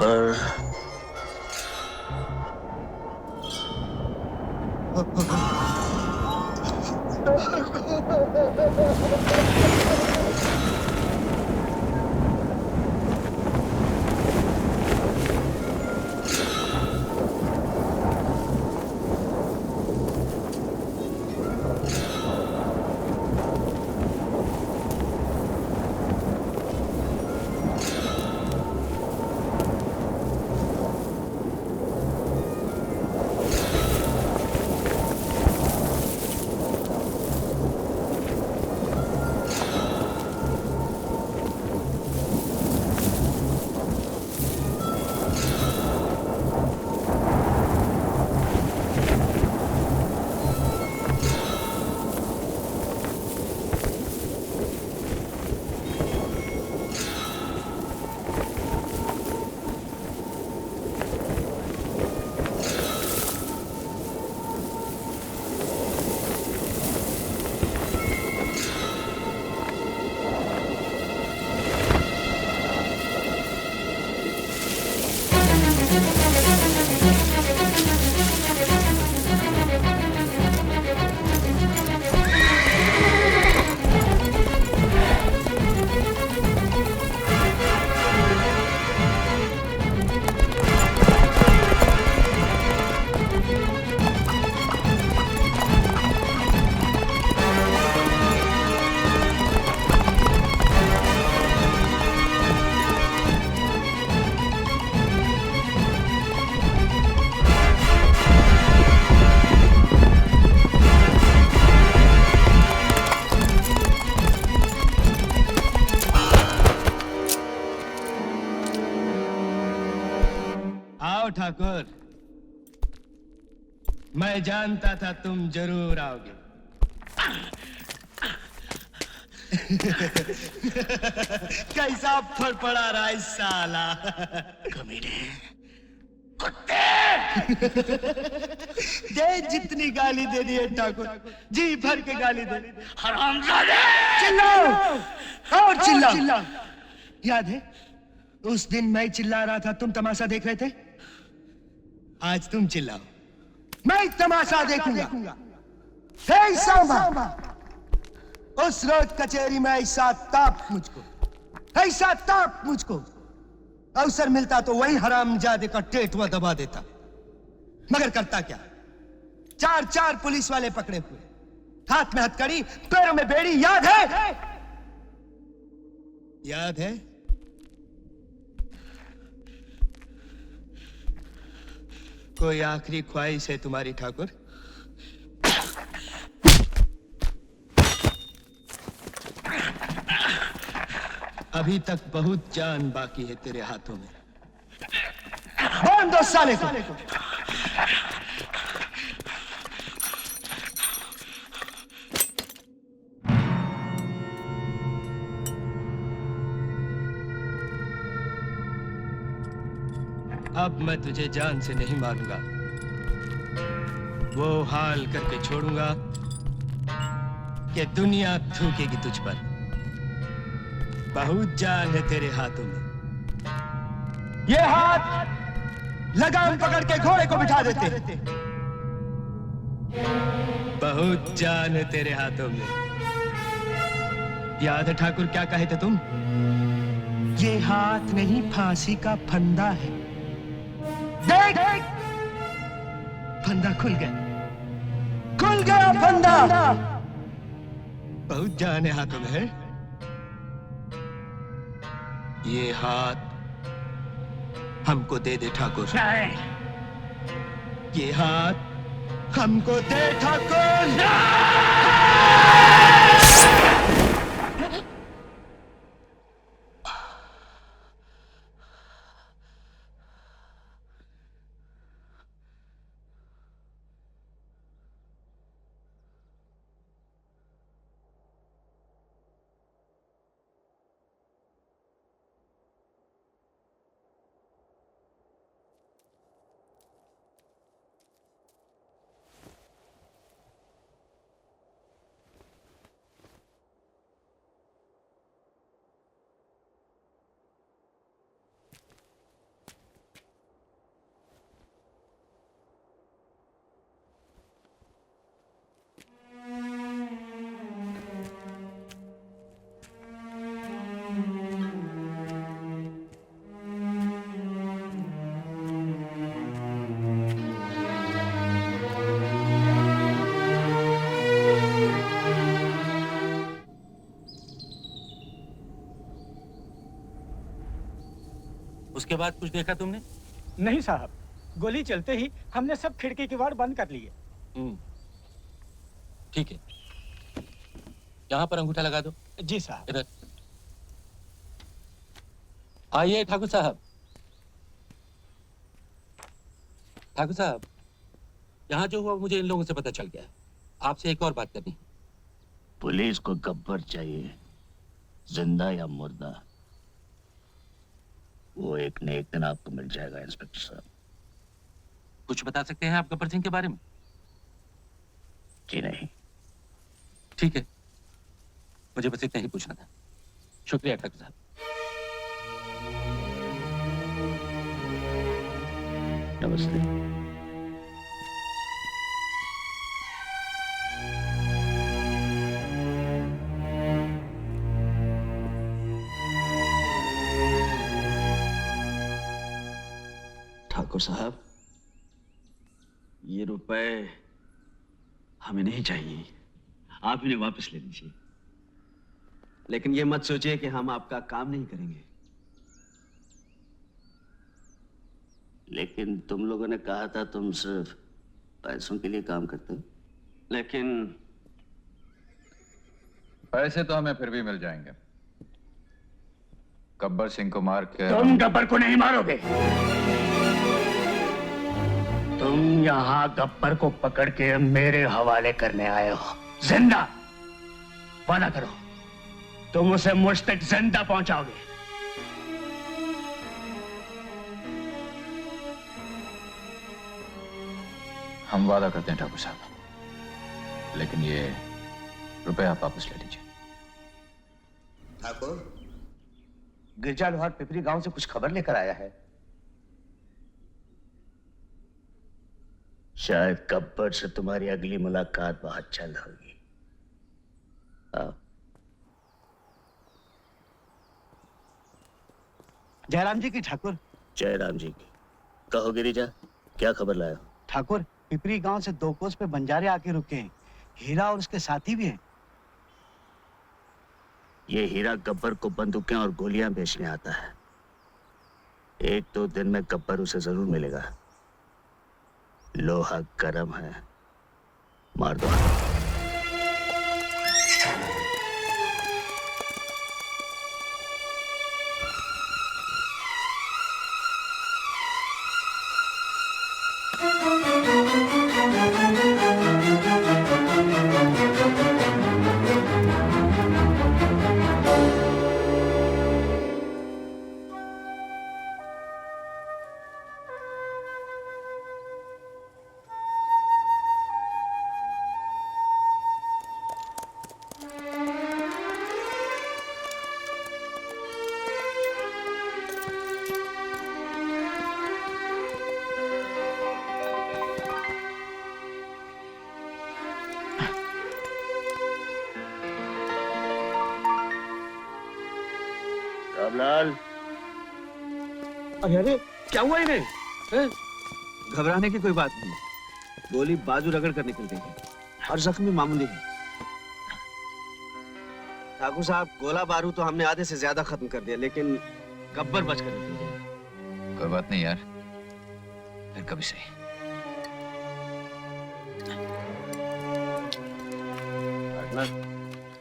पर आओ ठाकुर, मैं जानता था तुम जरूर आओगे। कैसा फड़फड़ा रहा है साला। कमीने, कुत्ते! दे जितनी गाली दे दी है ठाकुर, जी भर के गाली दे। हरामजादे! चिल्लाओ और चिल्लाओ। याद है उस दिन मैं चिल्ला रहा था, तुम तमाशा देख रहे थे। आज तुम चिल्लाओ, मैं तमाशा देखूंगा। हे सांबा, उस रोज कचहरी में ऐसा ताप मुझको अवसर मिलता तो वही हरामजादे का टेटवा दबा देता। मगर करता क्या, चार पुलिस वाले पकड़े हुए, हाथ में हथकड़ी, पैरों में बेड़ी। याद है? कोई आखिरी ख्वाहिश है तुम्हारी ठाकुर? अभी तक बहुत जान बाकी है तेरे हाथों में। बांध दो साले को। अब मैं तुझे जान से नहीं मारूंगा, वो हाल करके छोड़ूंगा कि दुनिया थूकेगी तुझ पर। बहुत जान है तेरे हाथों में। ये हाथ लगाम पकड़ के घोड़े को बिठा देते। बहुत जान है तेरे हाथों में। याद है ठाकुर क्या कहे थे तुम? ये हाथ नहीं फांसी का फंदा है। देख, फंदा खुल गया फंदा। बहुत जान है हाथों में है। ये हाथ हमको दे दे ठाकुर। ये हाथ हमको दे ठाकुर। उसके बाद कुछ देखा तुमने? नहीं साहब, गोली चलते ही हमने सब खिड़की किवाड़ बंद कर लिए। ठीक है, यहाँ पर अंगूठा लगा दो। जी साहब। इधर आइए ठाकुर साहब। ठाकुर साहब, यहाँ जो हुआ मुझे इन लोगों से पता चल गया। आपसे एक और बात करनी है। पुलिस को गब्बर चाहिए, जिंदा या मुर्दा, वो एक न एक दिन आपको मिल जाएगा इंस्पेक्टर साहब। कुछ बता सकते हैं आप गब्बर सिंह के बारे में? जी नहीं। ठीक है, मुझे बस इतना ही पूछना था। शुक्रिया ठाकुर साहब। नमस्ते। ठाकुर साहब, ये रुपए हमें नहीं चाहिए, आप इन्हें वापस ले लीजिए। लेकिन ये मत सोचिए कि हम आपका काम नहीं करेंगे। लेकिन तुम लोगों ने कहा था तुम सिर्फ पैसों के लिए काम करते हो। लेकिन पैसे तो हमें फिर भी मिल जाएंगे। गब्बर सिंह को मार के तुम गब्बर को नहीं मारोगे। तुम यहाँ गब्बर को पकड़ के मेरे हवाले करने आए हो, जिंदा। वादा करो, तुम उसे मुझ तक जिंदा पहुंचाओगे। हम वादा करते हैं ठाकुर साहब, लेकिन ये रुपए आप वापस ले लीजिए। ठाकुर, गिरजा लोहार पिपरी गांव से कुछ खबर लेकर आया है। शायद गब्बर से तुम्हारी अगली मुलाकात बहुत जल्द होगी। आओ। जयराम जी की ठाकुर। जयराम जी की। कहो गिरिजा, क्या खबर लाया हो? ठाकुर, पिपरी गांव से 2 कोस पे बंजारे आके रुके हैं। हीरा और उसके साथी भी हैं। ये हीरा गब्बर को बंदूकें और गोलियां बेचने आता है। 1-2 दिन में गब्बर उसे जरूर मिलेगा। लोहा गरम है, मार दो। रामलाल, अरे क्या हुआ इन्हें? घबराने की कोई बात नहीं, गोली बाजू रगड़ कर निकल गई और जख्मी मामूली है। ठाकुर साहब, गोला बारूद तो हमने आधे से ज्यादा खत्म कर दिया, लेकिन गब्बर बचकर निकल गया। कोई बात नहीं यार, फिर कभी सही।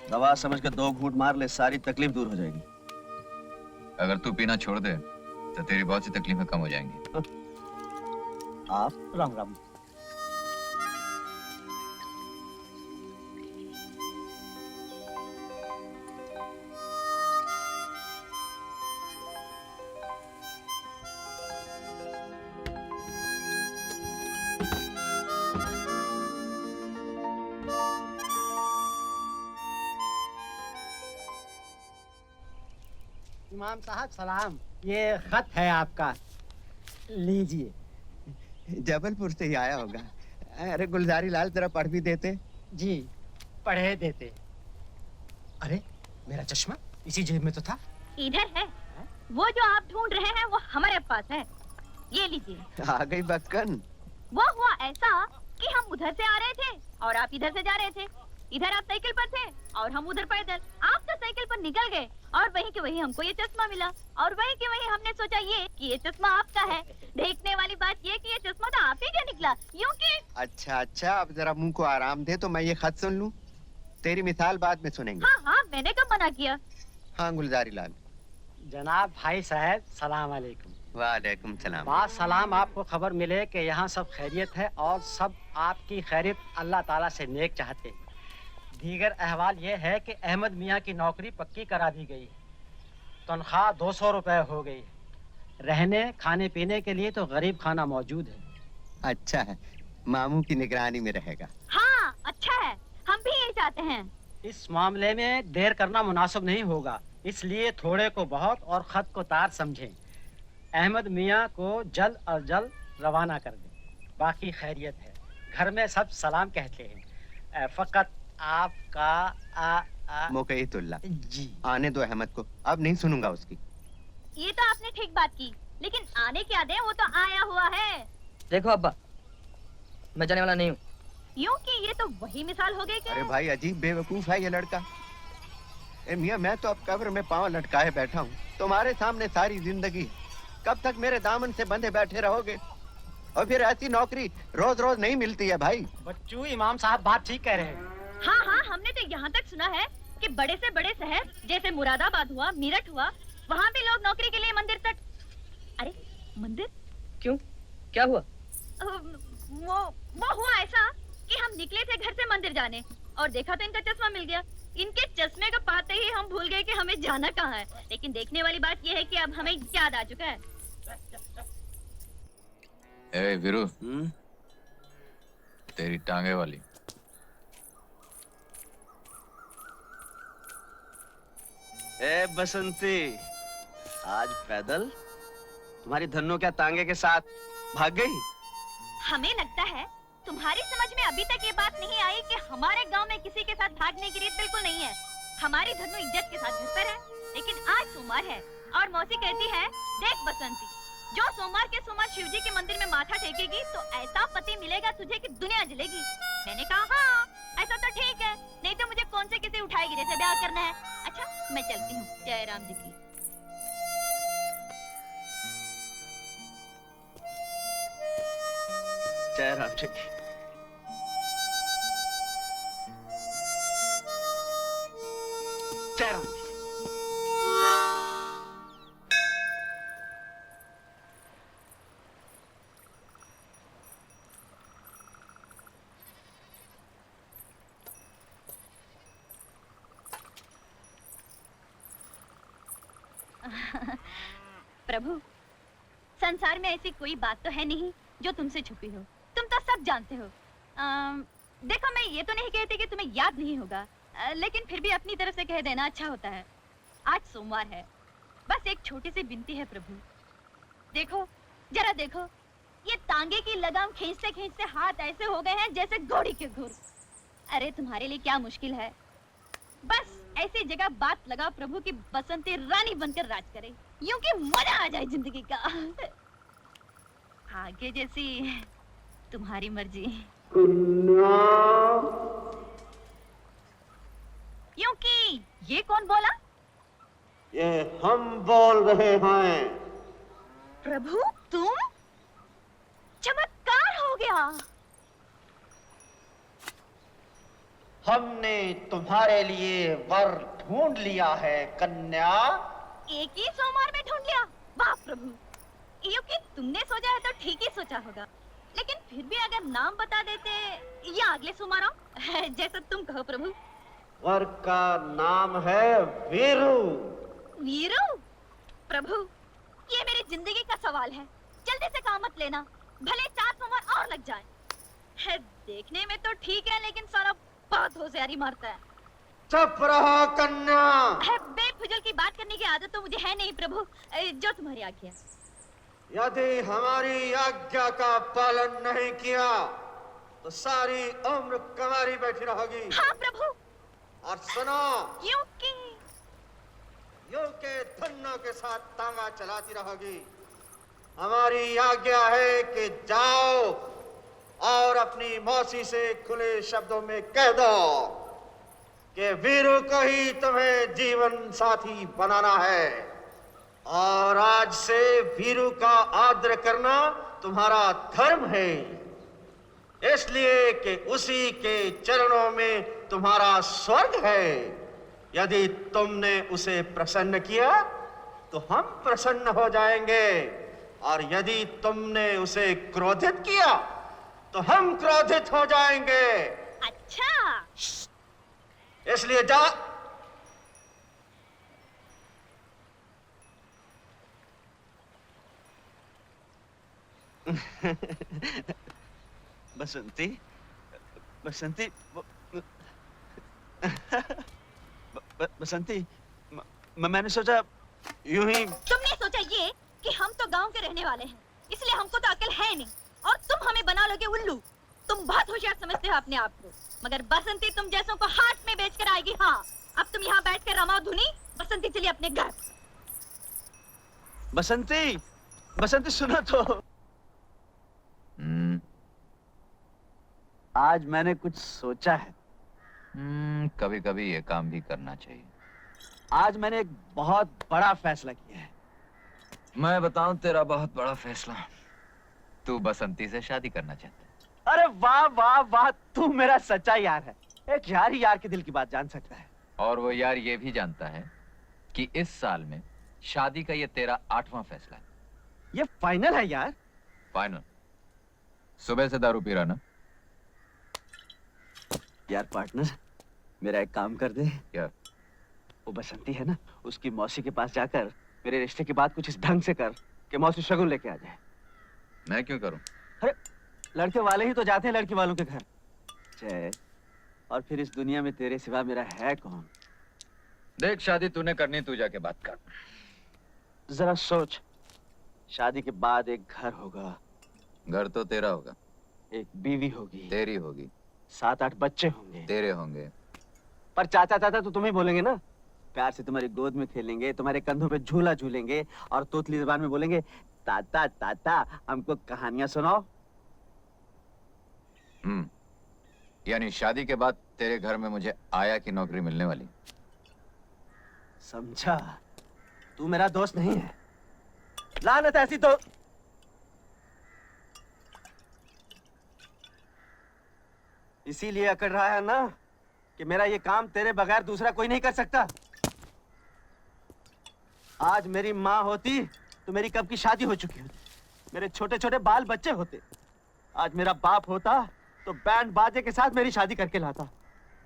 दवा समझ कर 2 घूंट मार ले, सारी तकलीफ दूर हो जाएगी। अगर तू पीना छोड़ दे तो तेरी बहुत सी तकलीफें कम हो जाएंगी। आप राम राम। इमाम साहब सलाम, ये खत है आपका, लीजिए। जबलपुर से ही आया होगा। अरे गुलजारी लाल, जरा पढ़ भी देते। जी, पढ़े देते। अरे मेरा चश्मा इसी जेब में तो था। इधर है। वो जो आप ढूंढ रहे हैं वो हमारे पास है, ये लीजिए। आ गई बक्कन। वो हुआ ऐसा कि हम उधर से आ रहे थे और आप इधर से जा रहे थे। इधर आप साइकिल पर थे और हम उधर पैदल। आप तो साइकिल पर निकल गए और वहीं के वहीं हमको ये चश्मा मिला और वहीं के वहीं हमने सोचा ये कि ये चश्मा आपका है। देखने वाली बात ये कि ये चश्मा तो आप ही का निकला, यूं कि। अच्छा अच्छा, अब जरा मुंह को आराम दे तो मैं ये खत सुन लूं। तेरी मिसाल बाद में सुनेंगे। हाँ हाँ, मैंने कब मना किया। हाँ गुलजारी लाल। जनाब भाई साहब, सलाम अलैकुम। वालेकुम सलाम। बात सलाम, आपको खबर मिले कि यहाँ सब खैरियत है और सब आपकी खैरियत अल्लाह ताला से नेक चाहते। दीगर अहवाल ये है कि अहमद मियाँ की नौकरी पक्की करा दी गई, तनख्वाह 200 रुपए हो गई, रहने खाने पीने के लिए तो गरीब खाना मौजूद है। अच्छा है, मामू की निगरानी में रहेगा। हाँ अच्छा है, हम भी यही चाहते हैं। इस मामले में देर करना मुनासिब नहीं होगा, इसलिए थोड़े को बहुत और खत को तार समझें। अहमद मियाँ को जल्द अज जल्द रवाना कर दें। बाकी खैरियत है, घर में सब सलाम कहते हैं। फकत आपका मुकैतुल्ला जी। आने दो अहमद को, अब नहीं सुनूंगा उसकी। ये तो आपने ठीक बात की, लेकिन आने क्या दे, वो तो आया हुआ है। देखो अब्बा, मैं जाने वाला नहीं हूँ। यूं कि ये तो वही मिसाल हो गई कि। अरे भाई अजीब बेवकूफ है ये लड़का। ए मियाँ, मैं तो अब कब्र में पांव लटकाए बैठा हूँ, तुम्हारे सामने सारी जिंदगी। कब तक मेरे दामन से बंधे बैठे रहोगे? और फिर ऐसी नौकरी रोज रोज नहीं मिलती है भाई। बच्चू, इमाम साहब बात ठीक कह रहे हैं। हाँ हाँ, हमने तो यहाँ तक सुना है कि बड़े से बड़े शहर जैसे मुरादाबाद हुआ, मेरठ हुआ, वहाँ भी लोग नौकरी के लिए मंदिर तक। अरे मंदिर क्यों, क्या हुआ? वो हुआ ऐसा कि हम निकले थे घर से मंदिर जाने और देखा तो इनका चश्मा मिल गया। इनके चश्मे को पाते ही हम भूल गए कि हमें जाना कहाँ है। लेकिन देखने वाली बात यह है कि अब हमें याद आ चुका है। ए वीरू, तेरी टांगे वाली। ए बसंती, आज पैदल? तुम्हारी धन्नो क्या तांगे के साथ भाग गई? हमें लगता है तुम्हारी समझ में अभी तक ये बात नहीं आई कि हमारे गांव में किसी के साथ भागने की रीत बिल्कुल नहीं है। हमारी धनु इज्जत के साथ घर पर है, लेकिन आज सोमवार है और मौसी कहती है, देख बसंती, जो सोमवार के सोमवार शिव जी के मंदिर में माथा टेकेगी तो ऐसा पति मिलेगा तुझे कि दुनिया जलेगी। मैंने कहा हाँ, ऐसा तो ठीक है, नहीं तो मुझे कौन से किसी उठाएगी जैसे ब्याह करना है। अच्छा मैं चलती हूँ, जय राम जी की। जय राम जी की। जय राम जी। प्रभु, संसार में ऐसी कोई बात तो है नहीं जो तुमसे छुपी हो, तुम तो सब जानते हो। देखो मैं ये तो नहीं कहती कि तुम्हें याद नहीं होगा, लेकिन फिर भी अपनी तरफ से कह देना अच्छा होता है। आज सोमवार है, बस एक छोटी सी विनती है प्रभु। देखो, जरा देखो, ये तांगे की लगाम खींचते खींचते हाथ ऐसे हो गए हैं जैसे घोड़ी के घुर। अरे तुम्हारे लिए क्या मुश्किल है, बस ऐसी जगह बात लगाओ प्रभु की बसंती रानी बनकर राज करे, यूं कि मजा आ जाए जिंदगी का। आगे जैसी तुम्हारी मर्जी। यूं कि ये कौन बोला? ये हम बोल रहे हैं। प्रभु तुम? चमत्कार हो गया। हमने तुम्हारे लिए वर ढूंढ लिया है कन्या। एक ही सोमवार में ढूंढ लिया? वाह प्रभु, यूं कि तुमने सोचा है तो ठीक ही सोचा होगा, लेकिन फिर भी अगर नाम बता देते या अगले सोमवार आओ, जैसा तुम कहो प्रभु। वर का नाम है वीरू। वीरू? प्रभु, ये मेरी जिंदगी का सवाल है, जल्दी से काम मत लेना, भले 4 सोमवार और लग जाए। है देखने में तो ठीक है, लेकिन सारा बहुत होशियारी मारता है। चुप रहो कन्या। है बेफुजूल की बात करने की आदत तो मुझे है नहीं प्रभु, जो तुम्हारी आज्ञा। यदि हमारी आज्ञा का पालन नहीं किया तो सारी उम्र कमारी बैठी रहोगी। हाँ प्रभु। और सुनो, यूं कि यूं के धन्नो के साथ तांगा चलाती रहोगी। हमारी आज्ञा है कि जाओ और अपनी मौसी से खुले शब्दों में कह दो कि वीरू को ही तुम्हें जीवन साथी बनाना है और आज से वीरू का आदर करना तुम्हारा धर्म है, इसलिए कि उसी के चरणों में तुम्हारा स्वर्ग है। यदि तुमने उसे प्रसन्न किया तो हम प्रसन्न हो जाएंगे, और यदि तुमने उसे क्रोधित किया तो हम क्रोधित हो जाएंगे। अच्छा, इसलिए जा। बसंती, बसंती, बसंती, मैंने सोचा यूं ही। तुमने सोचा ये कि हम तो गांव के रहने वाले हैं, इसलिए हमको तो अकल है नहीं, और तुम हमें बना लोगे उल्लू। तुम बहुत होशियार समझते हो अपने आप को, मगर बसंती तुम जैसों को हाथ में बेचकर आएगी। हाँ, अब तुम यहाँ बैठ कर रमाओ धुनी, बसंती चलिए अपने घर। बसंती, बसंती सुनो तो। आज मैंने कुछ सोचा है। कभी कभी ये काम भी करना चाहिए। आज मैंने एक बहुत बड़ा फैसला किया है। मैं बताऊं तेरा बहुत बड़ा फैसला, तू बसंती से शादी करना चाहता है। अरे वाह वाह वाह, तू मेरा सच्चा यार है। एक यार ही यार के दिल की बात जान सकता है। और वो यार ये भी जानता है कि इस साल में शादी का ये तेरा 8वां फैसला है। ये फाइनल है यार। फाइनल। सुबह से दारू पी रहा ना? यार पार्टनर, मेरा एक काम कर दे। क्या? वो बसंती है ना, उसकी मौसी के पास जाकर मेरे रिश्ते की बात कुछ इस ढंग से कर कि मौसी शगुन लेके आ जाए। मैं क्यों करूं? अरे लड़के वाले ही तो जाते हैं लड़की वालों के घर। जय, और फिर इस दुनिया में तेरे सिवा मेरा है कौन? देख, शादी तूने करनी, तू जाके बात कर। जरा सोच, शादी के बाद एक घर होगा, घर तो तेरा होगा, एक बीवी होगी, तेरी होगी, 7-8 बच्चे होंगे, तेरे होंगे। पर चाचा चाचा तो तुम ही बोलेंगे ना। प्यार से तुम्हारी गोद में खेलेंगे, तुम्हारे कंधों पे झूला झूलेंगे, और तोतली जबान में बोलेंगे, ताता ताता हमको कहानियां सुनाओ। यानी शादी के बाद तेरे घर में मुझे आया की नौकरी मिलने वाली? समझा? तू मेरा दोस्त नहीं है। लानत ऐसी तो इसीलिए अकड़ रहा है ना कि मेरा ये काम तेरे बगैर दूसरा कोई नहीं कर सकता। आज मेरी माँ होती तो मेरी कब की शादी हो चुकी होती, मेरे छोटे छोटे बाल बच्चे होते। आज मेरा बाप होता तो बैंड बाजे के साथ मेरी शादी करके लाता।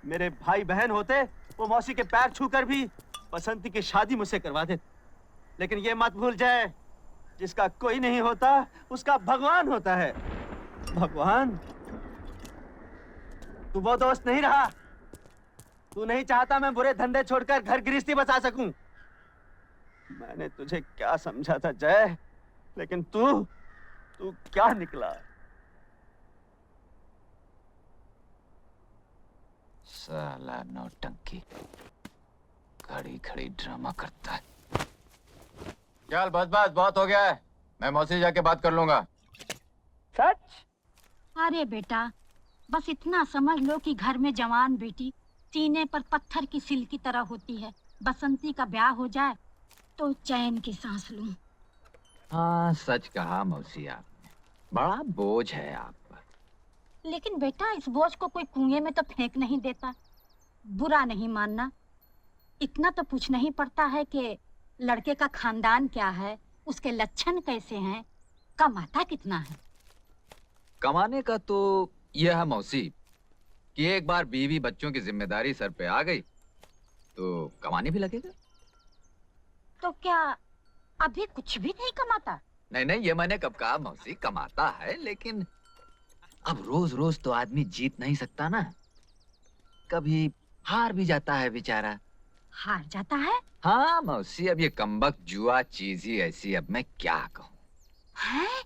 मेरे भाई बहन होते, वो मौसी के पैर छूकर भी बसंती की शादी मुझसे करवा देते। लेकिन ये मत भूल जाए, जिसका कोई नहीं होता उसका भगवान होता है। भगवान? तू वो दोस्त नहीं रहा। तू नहीं चाहता मैं बुरे धंधे छोड़कर घर गृहस्थी बसा सकूं। मैंने तुझे क्या समझा था जय, लेकिन तू क्या निकला? साला नौटंकी, खड़ी खड़ी ड्रामा करता है। चल बस बस, बहुत हो गया है, मैं मौसी जाके बात कर लूंगा। सच? अरे बेटा, बस इतना समझ लो कि घर में जवान बेटी सीने पर पत्थर की सिल की तरह होती है। बसंती का ब्याह हो जाए तो चैन की सांस लूं। हाँ, सच कहा मौसी आपने, बड़ा बोझ है आप पर। लेकिन बेटा, इस बोझ को कोई कुएं में तो फेंक नहीं देता। बुरा नहीं मानना, इतना तो पूछना ही पड़ता है कि लड़के का खानदान क्या है, उसके लक्षण कैसे हैं, कमाता कितना है। कमाने का तो यह है मौसी कि एक बार बीवी बच्चों की जिम्मेदारी सर पे आ गई तो कमाने भी लगेगा। तो क्या अभी कुछ भी नहीं कमाता? नहीं नहीं, ये मैंने कब कहा मौसी, कमाता है, लेकिन अब रोज रोज तो आदमी जीत नहीं सकता ना, कभी हार भी जाता है बेचारा। हार जाता है? हाँ मौसी, अब ये कमबख्त जुआ चीज ही ऐसी, अब मैं क्या कहूँ। हैं?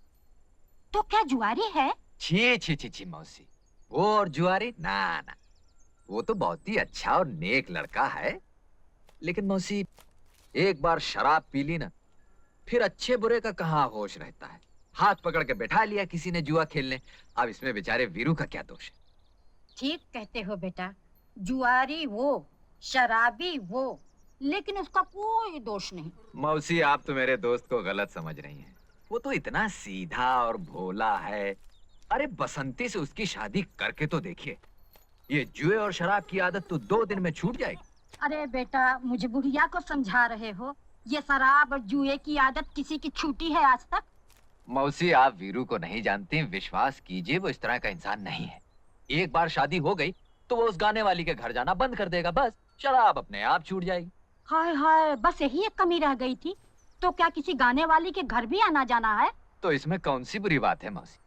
तो क्या जुआरी है? छी छी छी छी मौसी, वो और जुआरी ना ना, वो तो बहुत ही अच्छा और नेक लड़का है। लेकिन मौसी, एक बार शराब पी ली ना, फिर अच्छे बुरे का कहाँ होश रहता है। हाथ पकड़ के बैठा लिया किसी ने जुआ खेलने। अब इसमें बेचारे वीरू का क्या दोष है? ठीक कहते हो बेटा, जुआरी वो, शराबी वो, लेकिन उसका कोई दोष नहीं। मौसी, आप तो मेरे दोस्त को गलत समझ रही हैं। वो तो इतना सीधा और भोला है। अरे बसंती से उसकी शादी करके तो देखिए, ये जुए और शराब की आदत तो 2 दिन में छूट जाएगी। अरे बेटा, मुझे बुढ़िया को समझा रहे हो? ये शराब और जुए की आदत किसी की छूटी है आज तक? मौसी, आप वीरू को नहीं जानती। विश्वास कीजिए, वो इस तरह का इंसान नहीं है। एक बार शादी हो गई तो वो उस गाने वाली के घर जाना बंद कर देगा, बस शराब अपने आप छूट जाएगी। हाय हाय, बस यही एक कमी रह गई थी। तो क्या किसी गाने वाली के घर भी आना जाना है? तो इसमें कौन सी बुरी बात है मौसी?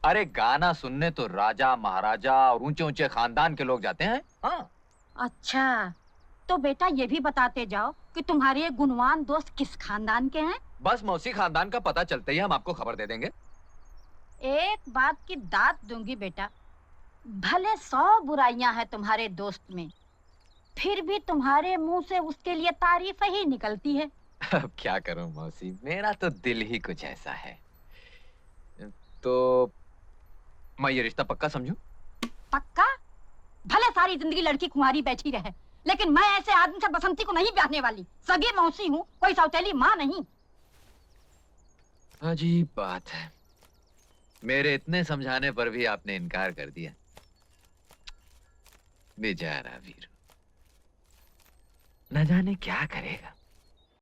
अरे गाना सुनने तो राजा महाराजा और ऊंचे ऊंचे खानदान के लोग जाते हैं। हाँ। अच्छा, तो बेटा ये भी बताते जाओ कि तुम्हारे ये गुणवान दोस्त किस खानदान के हैं? बस मौसी, खानदान का पता चलते ही हम आपको खबर दे देंगे। एक बात की दात दूंगी बेटा, भले 100 बुराइयां हैं तुम्हारे दोस्त में, फिर भी तुम्हारे मुंह से उसके लिए तारीफ ही निकलती है। अब क्या करूं मौसी, मेरा तो दिल ही कुछ ऐसा है। तो मैं ये रिश्ता पक्का समझूं? पक्का? भले सारी जिंदगी लड़की कुंवारी बैठी रहे, लेकिन मैं ऐसे आदमी से बसंती को नहीं ब्याहने वाली। सगी मौसी हूँ, कोई सौतेली माँ नहीं। अजीब बात है, मेरे इतने समझाने पर भी आपने इनकार कर दिया। बेचारा वीरू, न जाने क्या करेगा।